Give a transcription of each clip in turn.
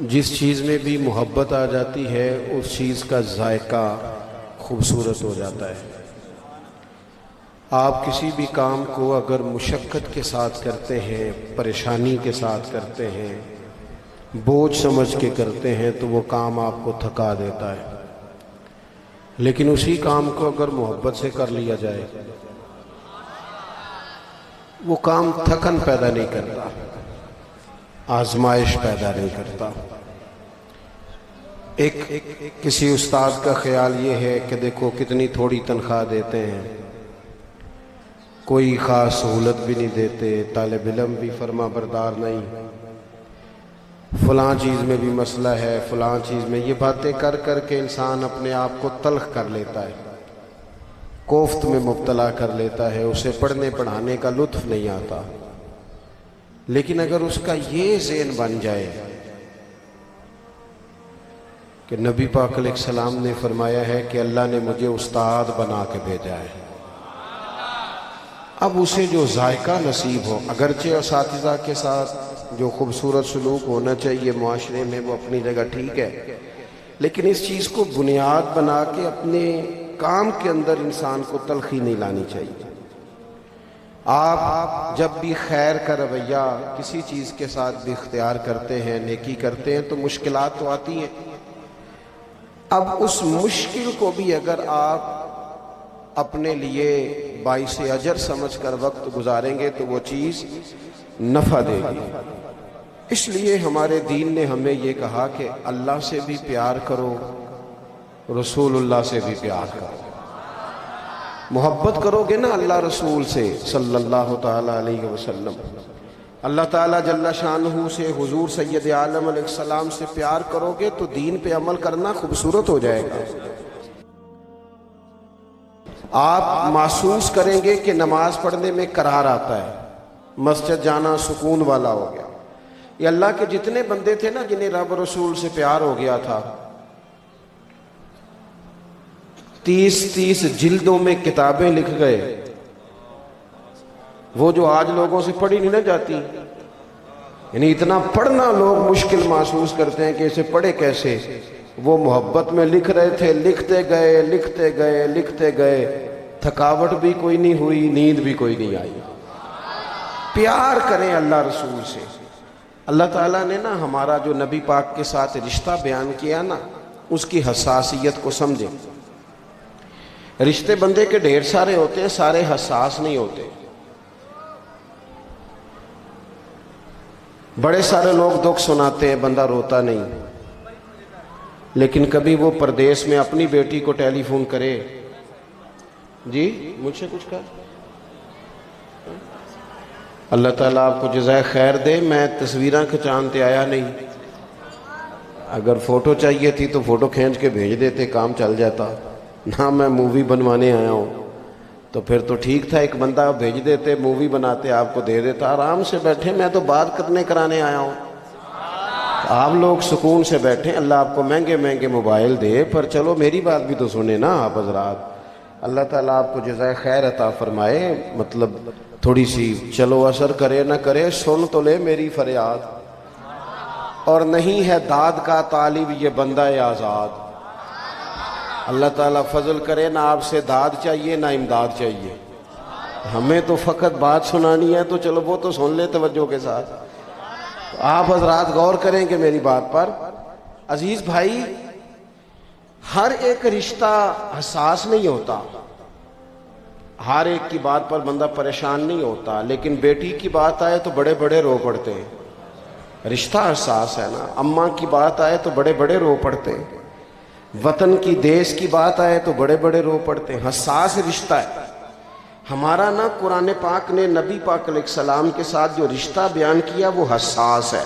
جس چیز میں بھی محبت آ جاتی ہے اس چیز کا ذائقہ خوبصورت ہو جاتا ہے۔ آپ کسی بھی کام کو اگر مشقت کے ساتھ کرتے ہیں، پریشانی کے ساتھ کرتے ہیں، بوجھ سمجھ کے کرتے ہیں تو وہ کام آپ کو تھکا دیتا ہے، لیکن اسی کام کو اگر محبت سے کر لیا جائے وہ کام تھکن پیدا نہیں کرتا، آزمائش پیدا نہیں کرتا۔ ایک کسی استاد کا خیال یہ ہے کہ دیکھو کتنی تھوڑی تنخواہ دیتے ہیں، کوئی خاص سہولت بھی نہیں دیتے، طالب علم بھی فرما بردار نہیں، فلاں چیز میں بھی مسئلہ ہے، فلاں چیز میں، یہ باتیں کر کر کے انسان اپنے آپ کو تلخ کر لیتا ہے، کوفت میں مبتلا کر لیتا ہے، اسے پڑھنے پڑھانے کا لطف نہیں آتا۔ لیکن اگر اس کا یہ ذہن بن جائے کہ نبی پاک علیہ السلام نے فرمایا ہے کہ اللہ نے مجھے استاد بنا کے بھیجا ہے، اب اسے جو ذائقہ نصیب ہو، اگرچہ اساتذہ کے ساتھ جو خوبصورت سلوک ہونا چاہیے معاشرے میں وہ اپنی جگہ ٹھیک ہے، لیکن اس چیز کو بنیاد بنا کے اپنے کام کے اندر انسان کو تلخی نہیں لانی چاہیے۔ آپ جب بھی خیر کا رویہ کسی چیز کے ساتھ بھی اختیار کرتے ہیں، نیکی کرتے ہیں تو مشکلات تو آتی ہیں، اب اس مشکل کو بھی اگر آپ اپنے لیے باعث اجر سمجھ کر وقت گزاریں گے تو وہ چیز نفع دے گی۔ اس لیے ہمارے دین نے ہمیں یہ کہا کہ اللہ سے بھی پیار کرو، رسول اللہ سے بھی پیار کرو۔ محبت کرو گے نا اللہ رسول سے صلی اللہ تعالیٰ علیہ وسلم، اللہ تعالیٰ جل شانہ سے، حضور سید عالم علیہ السلام سے پیار کرو گے تو دین پہ عمل کرنا خوبصورت ہو جائے گا۔ آپ محسوس کریں گے کہ نماز پڑھنے میں قرار آتا ہے، مسجد جانا سکون والا ہو گیا۔ یہ اللہ کے جتنے بندے تھے نا جنہیں رب رسول سے پیار ہو گیا تھا، 30 جلدوں میں کتابیں لکھ گئے، وہ جو آج لوگوں سے پڑھی نہیں نہ جاتی، یعنی اتنا پڑھنا لوگ مشکل محسوس کرتے ہیں کہ اسے پڑھے کیسے، وہ محبت میں لکھ رہے تھے، لکھتے گئے لکھتے گئے لکھتے گئے، تھکاوٹ بھی کوئی نہیں ہوئی، نیند بھی کوئی نہیں آئی۔ پیار کریں اللہ رسول سے۔ اللہ تعالیٰ نے نا ہمارا جو نبی پاک کے ساتھ رشتہ بیان کیا نا، اس کی حساسیت کو سمجھیں۔ رشتے بندے کے ڈھیر سارے ہوتے ہیں، سارے حساس نہیں ہوتے۔ بڑے سارے لوگ دکھ سناتے ہیں، بندہ روتا نہیں، لیکن کبھی وہ پردیس میں اپنی بیٹی کو ٹیلی فون کرے، جی مجھ سے کچھ کہا، اللہ تعالیٰ آپ کو جزائے خیر دے، میں تصویراں کھچانتے آیا نہیں، اگر فوٹو چاہیے تھی تو فوٹو کھینچ کے بھیج دیتے، کام چل جاتا، نہ میں مووی بنوانے آیا ہوں، تو پھر تو ٹھیک تھا، ایک بندہ بھیج دیتے، مووی بناتے آپ کو دے دیتا، آرام سے بیٹھے، میں تو بات کرانے آیا ہوں۔ آپ لوگ سکون سے بیٹھیں، اللہ آپ کو مہنگے مہنگے موبائل دے، پر چلو میری بات بھی تو سنیں نا آپ حضرات، اللہ تعالیٰ آپ کو جزائے خیر عطا فرمائے، مطلب تھوڑی سی چلو اثر کرے نہ کرے، سن تو لے میری فریاد، اور نہیں ہے داد کا طالب یہ بندہ آزاد، اللہ تعالیٰ فضل کرے، نہ آپ سے داد چاہیے نہ امداد چاہیے، ہمیں تو فقط بات سنانی ہے، تو چلو وہ تو سن لے توجہ کے ساتھ۔ آپ حضرات غور کریں کہ میری بات پر، عزیز بھائی، ہر ایک رشتہ حساس نہیں ہوتا، ہر ایک کی بات پر بندہ پریشان نہیں ہوتا، لیکن بیٹی کی بات آئے تو بڑے بڑے رو پڑتے ہیں، رشتہ حساس ہے نا، اماں کی بات آئے تو بڑے بڑے رو پڑتے ہیں، وطن کی دیس کی بات آئے تو بڑے بڑے رو پڑتے ہیں، حساس رشتہ ہے ہمارا نا۔ قرآن پاک نے نبی پاک علیہ السلام کے ساتھ جو رشتہ بیان کیا وہ حساس ہے،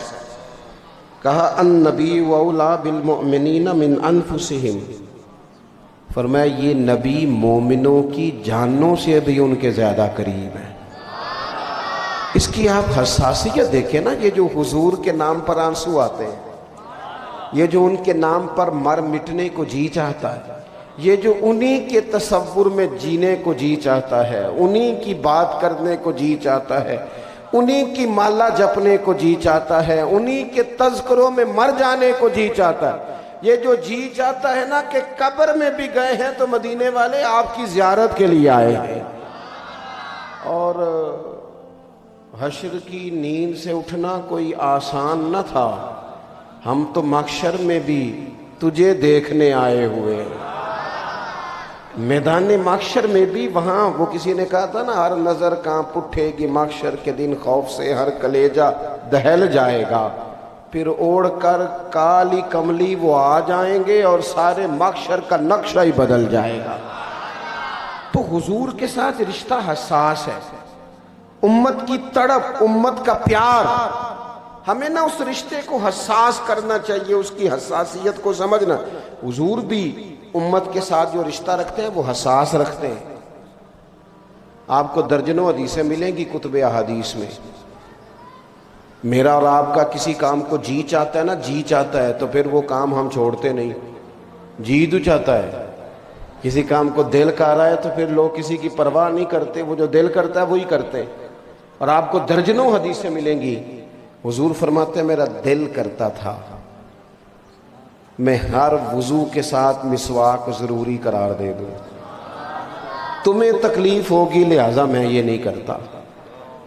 کہا النبی اولیٰ بالمؤمنین من انفسہم، فرمایا یہ نبی مومنوں کی جانوں سے بھی ان کے زیادہ قریب ہے۔ اس کی آپ حساسیت دیکھیں نا، یہ جو حضور کے نام پر آنسو آتے ہیں، یہ جو ان کے نام پر مر مٹنے کو جی چاہتا ہے، یہ جو انہی کے تصور میں جینے کو جی چاہتا ہے، انہی کی بات کرنے کو جی چاہتا ہے، انہی کی مالا جپنے کو جی چاہتا ہے، انہی کے تذکروں میں مر جانے کو جی چاہتا ہے۔ یہ جو جی چاہتا ہے نا کہ قبر میں بھی گئے ہیں تو مدینے والے آپ کی زیارت کے لیے آئے ہیں۔ اور حشر کی نیند سے اٹھنا کوئی آسان نہ تھا، ہم تو محشر میں بھی تجھے دیکھنے آئے ہوئے، میدان محشر میں بھی وہاں وہ کسی نے کہا تھا نا، ہر نظر کانپ اٹھے گی محشر کے دن خوف سے، ہر کلیجہ دہل جائے گا، پھر اوڑھ کر کالی کملی وہ آ جائیں گے اور سارے محشر کا نقشہ ہی بدل جائے گا۔ تو حضور کے ساتھ رشتہ حساس ہے، امت کی تڑپ، امت کا پیار، ہمیں نا اس رشتے کو حساس کرنا چاہیے، اس کی حساسیت کو سمجھنا۔ حضور بھی امت کے ساتھ جو رشتہ رکھتے ہیں وہ حساس رکھتے ہیں۔ آپ کو درجنوں حدیثیں ملیں گی کتب احادیث میں، میرا اور آپ کا کسی کام کو جی چاہتا ہے نا، جی چاہتا ہے تو پھر وہ کام ہم چھوڑتے نہیں، جی تو چاہتا ہے۔ کسی کام کو دل کر رہا ہے تو پھر لوگ کسی کی پرواہ نہیں کرتے، وہ جو دل کرتا ہے وہی کرتے ہیں۔ اور آپ کو درجنوں حدیثیں ملیں گی، حضور فرماتے ہیں میرا دل کرتا تھا میں ہر وضو کے ساتھ مسواک ضروری قرار دے دوں، تمہیں تکلیف ہوگی لہٰذا میں یہ نہیں کرتا۔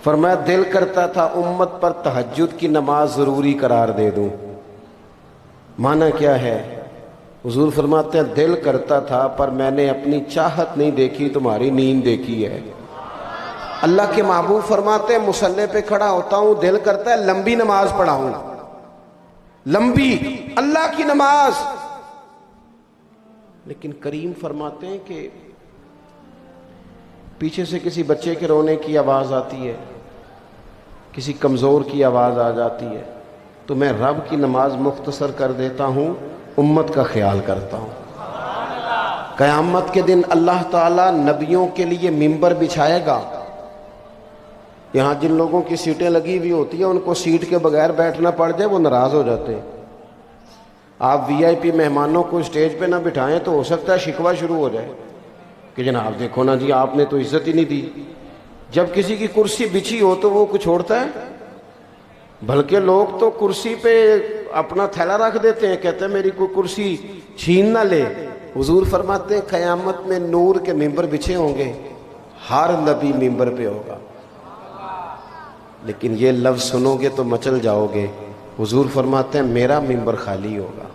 فرمایا دل کرتا تھا امت پر تہجد کی نماز ضروری قرار دے دوں۔ معنی کیا ہے؟ حضور فرماتے ہیں دل کرتا تھا پر میں نے اپنی چاہت نہیں دیکھی، تمہاری نیند دیکھی ہے۔ اللہ کے محبوب فرماتے ہیں مصلی پہ کھڑا ہوتا ہوں، دل کرتا ہے لمبی نماز پڑھاؤں، لمبی اللہ کی نماز، لیکن کریم فرماتے ہیں کہ پیچھے سے کسی بچے کے رونے کی آواز آتی ہے، کسی کمزور کی آواز آ جاتی ہے تو میں رب کی نماز مختصر کر دیتا ہوں، امت کا خیال کرتا ہوں۔ قیامت کے دن اللہ تعالیٰ نبیوں کے لیے ممبر بچھائے گا، یہاں جن لوگوں کی سیٹیں لگی ہوئی ہوتی ہیں ان کو سیٹ کے بغیر بیٹھنا پڑ جائے وہ ناراض ہو جاتے ہیں۔ آپ وی آئی پی مہمانوں کو اسٹیج پہ نہ بٹھائیں تو ہو سکتا ہے شکوہ شروع ہو جائے کہ جناب دیکھو نا جی آپ نے تو عزت ہی نہیں دی۔ جب کسی کی کرسی بچھی ہو تو وہ کچھ چھوڑتا ہے؟ بلکہ لوگ تو کرسی پہ اپنا تھیلا رکھ دیتے ہیں، کہتے ہیں میری کوئی کرسی چھین نہ لے۔ حضور فرماتے ہیں قیامت میں نور کے ممبر بچھے ہوں گے، ہر نبی ممبر پہ ہوگا، لیکن یہ لفظ سنو گے تو مچل جاؤ گے۔ حضور فرماتے ہیں میرا ممبر خالی ہوگا۔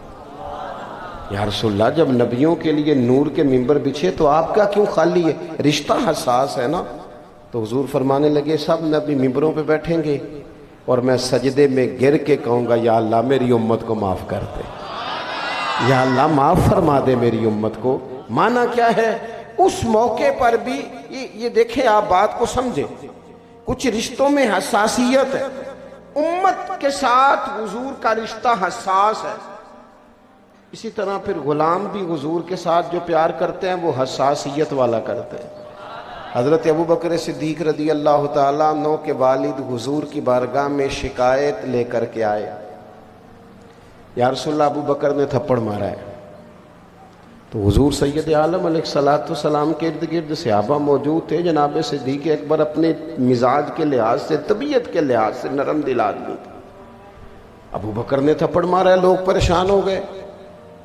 یا رسول اللہ جب نبیوں کے لیے نور کے ممبر بچھے تو آپ کا کیوں خالی ہے؟ رشتہ حساس ہے نا۔ تو حضور فرمانے لگے سب نبی ممبروں پہ بیٹھیں گے اور میں سجدے میں گر کے کہوں گا یا اللہ میری امت کو معاف کر دے، یا اللہ معاف فرما دے میری امت کو۔ معنی کیا ہے؟ اس موقع پر بھی یہ دیکھیں، آپ بات کو سمجھیں، کچھ رشتوں میں حساسیت ہے، امت کے ساتھ حضور کا رشتہ حساس ہے۔ اسی طرح پھر غلام بھی حضور کے ساتھ جو پیار کرتے ہیں وہ حساسیت والا کرتے ہیں۔ حضرت ابوبکر صدیق رضی اللہ تعالیٰ عنہ کے والد حضور کی بارگاہ میں شکایت لے کر کے آئے، یا رسول اللہ ابوبکر نے تھپڑ مارا ہے۔ تو حضور سید عالم علیہ السلام کے ارد گرد صحابہ موجود تھے۔ جناب صدیق اکبر اپنے مزاج کے لحاظ سے، طبیعت کے لحاظ سے نرم دل آدمی تھے۔ ابوبکر نے تھپڑ مارا ہے، لوگ پریشان ہو گئے۔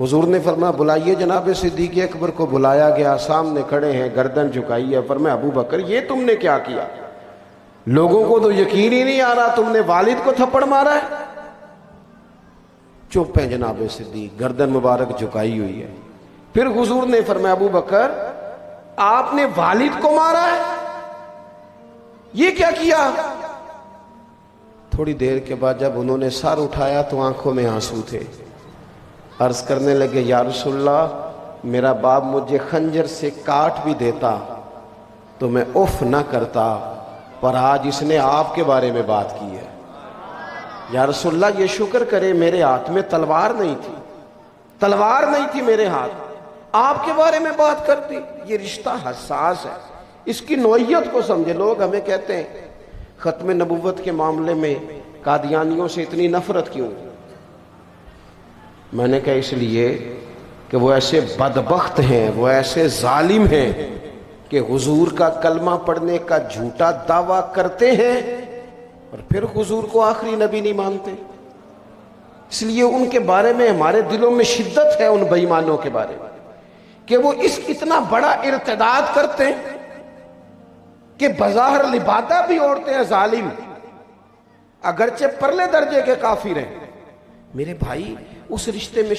حضور نے فرمایا بلائیے جناب صدیق اکبر کو۔ بلایا گیا، سامنے کھڑے ہیں، گردن جھکائی ہے۔ فرمایا ابوبکر یہ تم نے کیا کیا؟ لوگوں کو تو یقین ہی نہیں آ رہا تم نے والد کو تھپڑ مارا ہے۔ چپ ہیں جناب صدیق، گردن مبارک جھکائی ہوئی ہے۔ پھر حضور نے فرمایا ابوبکر آپ نے والد کو مارا ہے، یہ کیا کیا؟ تھوڑی دیر کے بعد جب انہوں نے سر اٹھایا تو آنکھوں میں آنسو تھے۔ عرض کرنے لگے یا رسول اللہ میرا باپ مجھے خنجر سے کاٹ بھی دیتا تو میں اف نہ کرتا، پر آج اس نے آپ کے بارے میں بات کی ہے۔ یا رسول اللہ یہ شکر کرے میرے ہاتھ میں تلوار نہیں تھی، تلوار نہیں تھی میرے ہاتھ، آپ کے بارے میں بات کرتی۔ یہ رشتہ حساس ہے، اس کی نوعیت کو سمجھے۔ لوگ ہمیں کہتے ہیں ختم نبوت کے معاملے میں قادیانیوں سے اتنی نفرت کیوں؟ میں نے کہا اس لیے کہ وہ ایسے بدبخت ہیں، وہ ایسے ظالم ہیں کہ حضور کا کلمہ پڑھنے کا جھوٹا دعویٰ کرتے ہیں اور پھر حضور کو آخری نبی نہیں مانتے. اس لیے ان کے بارے میں ہمارے دلوں میں شدت ہے، ان بے ایمانوں کے بارے میں، کہ وہ اتنا بڑا ارتداد کرتے ہیں کہ بظاہر لبادہ بھی اوڑھتے ہیں ظالم، اگرچہ پرلے درجے کے کافر ہیں. میرے بھائی، اس رشتے میں